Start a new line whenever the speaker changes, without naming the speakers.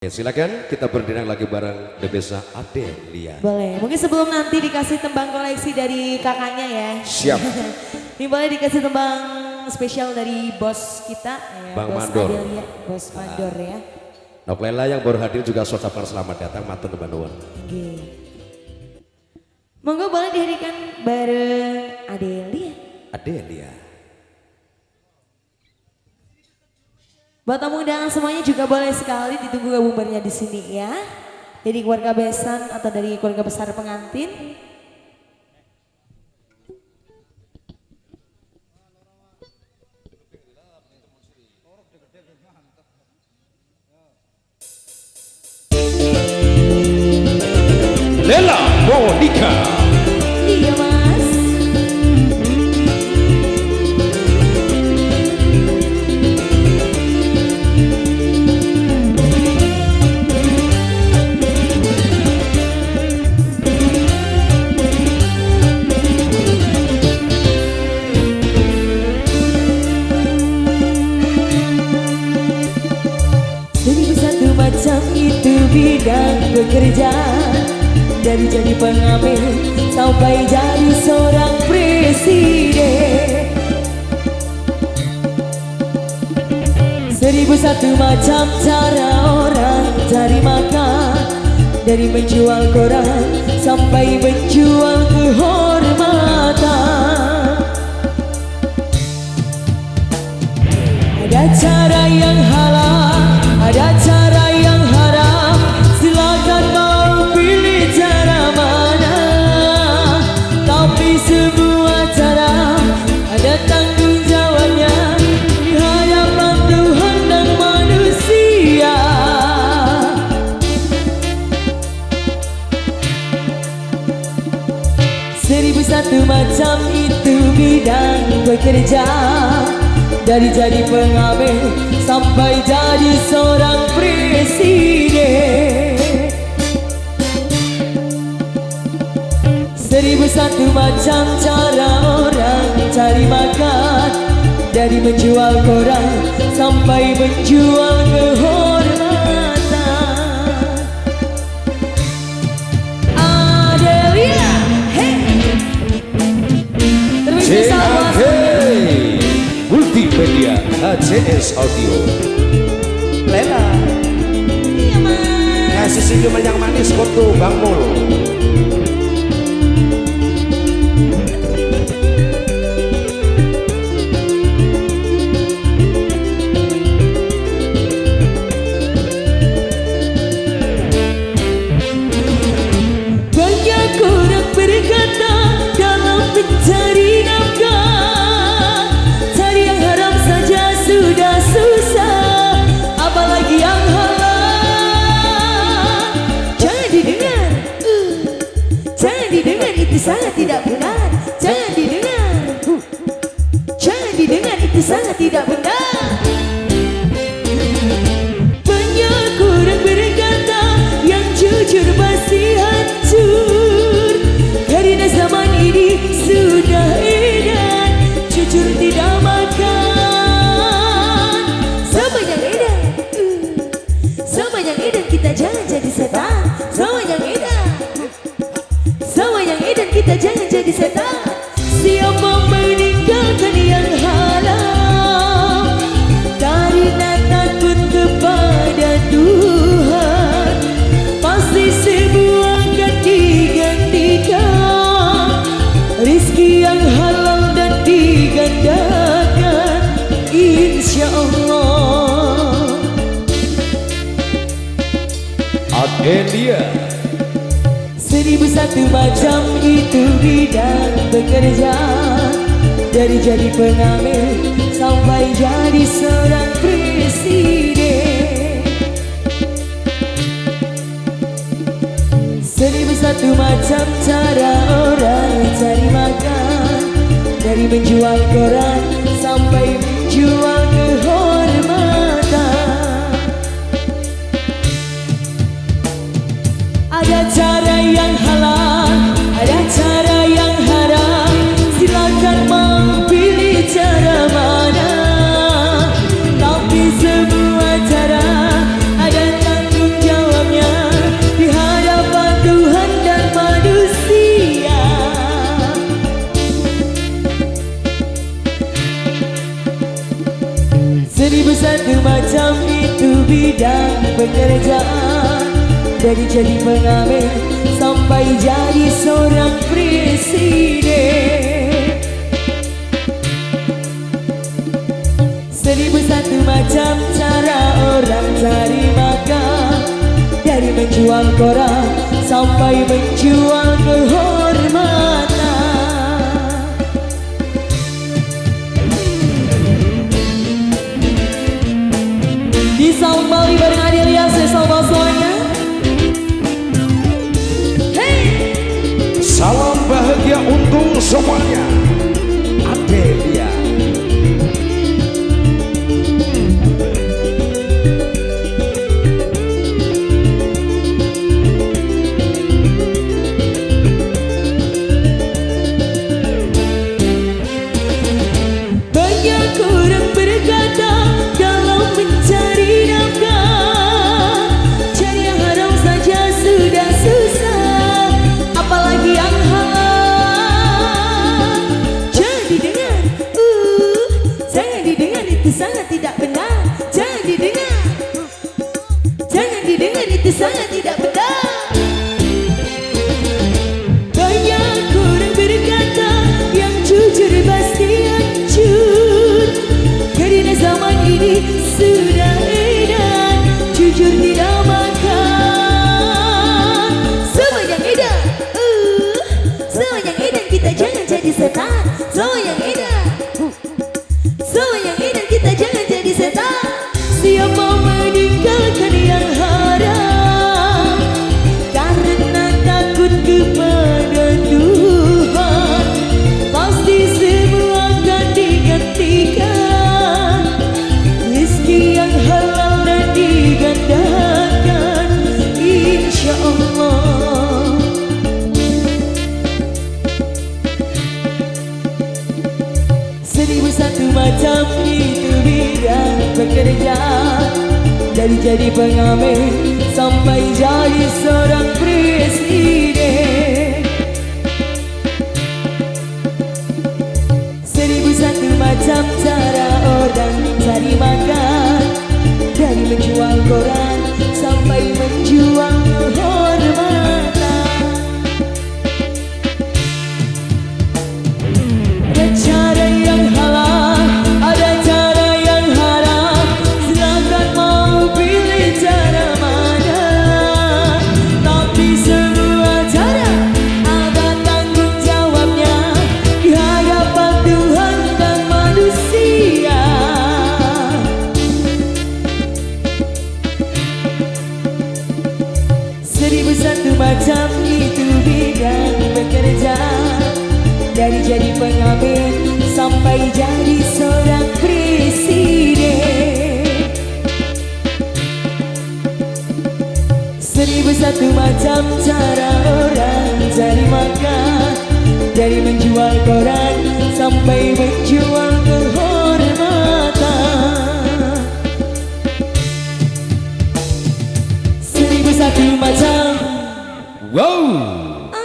Ya, silakan kita berdiri lagi bareng Debesa Adelia.
Boleh, mungkin sebelum nanti dikasih tembang koleksi dari kakaknya ya.
Siap.
Ini boleh dikasih tembang spesial dari bos kita ya,
Bang
bos
Mandor.
Adelia, bos Mandor ya.
Noklela yang baru hadir juga ucapkan selamat datang matur nuwun.
Oke. Monggo boleh dihadirkan bareng Adelia.
Adelia.
Buat tamu undangan semuanya juga boleh sekali ditunggu bubarnya di sini ya. Dari keluarga besan atau dari keluarga besar pengantin.
Lela Monica.
Iya mas. Seribu satu macam itu bidang pekerjaan, dari jadi pengamen sampai jadi seorang presiden. Seribu satu macam cara orang cari makan, dari menjual koran sampai menjual kehormatan. Ada cara yang halal, ada cara yang haram. Silakan mau pilih cara mana, tapi semua cara ada tanggung jawabnya di hadapan Tuhan dan manusia. Seribu satu macam itu bidang bekerja, dari jadi pengamen sampai jadi seorang presiden. Seribu satu macam cara orang cari makan, dari menjual koran sampai menjual kehormatan. Adelia, hey. Terima kasih.
Multimedia HCS Audio. Lela.
Iya mas.
Kasih senyuman yang manis foto Bang Mul.
Banyak orang berkata dalam mencari nafkah, cari yang haram saja sudah susah, apalagi yang halal. Jangan didengar, jangan didengar, itu sangat tidak benar. Jangan didengar, jangan didengar, itu sangat tidak benar. Banyak orang berkata yang jujur pasti hancur, karena zaman ini sudah edan jujur tidak makan. Sama yang edan, sama yang edan, kita jangan jadi setan. Sama yang edan, sama yang edan, kita jangan jadi setan. Siapa meninggalkan yang halal, karena takut kepada Tuhan, pasti semua akan digantikan. Rizki yang halal dan digandakan, insya Allah.
Adelia.
Seribu satu macam itu bidang bekerja, dari jadi pengamen sampai jadi seorang presiden. Seribu satu macam cara orang cari makan, dari menjual koran sampai menjual kehormatan. Ada cara yang halal, ada cara yang haram. Silakan mau pilih cara mana, tapi semua cara ada tanggung pekerjaan, dari jadi pengamen sampai jadi seorang presiden. 1001 macam cara orang cari makan, dari menjual koran sampai menjual kehormatan. Di Saung Bali bareng Adil Yase sama semuanya. Hey!
Salam bahagia untuk semuanya. Adelia.
Banyak orang berkata kalau mencari nafkah, cari yang haram saja sudah susah, apalagi yang halal. Jangan didengar, jangan didengar, itu sangat tidak benar. Jangan didengar, jangan didengar, itu sangat tidak benar. Banyak orang berkata yang jujur pasti hancur, karena zaman ini sudah edan, jujur tidak makan. Semua yang edan, semua yang edan, kita jangan jadi setan. Semua yang edan, semua yang edan, kita jangan jadi setan. Siapa meninggalkan yang haram karena takut kepada Tuhan, pasti semua akan digantikan. Rezeki yang halal dan digandakan, insya Allah. 1001 macam itu bidang pekerjaan, dari jadi pengamen sampai jadi seorang presiden. 1001 macam cara orang cari makan, dari menjual koran sampai menjual kehormatan. Ada cara yang halal, ada cara yang haram, silakan mau pilih cara mana. Tapi semua cara ada tanggung jawabnya di hadapan Tuhan dan manusia. 1001 macam itu bidang pekerjaan, dari jadi pengamen sampai jadi seorang presiden. 1001 macam cara orang cari makan, dari menjual koran sampai menjual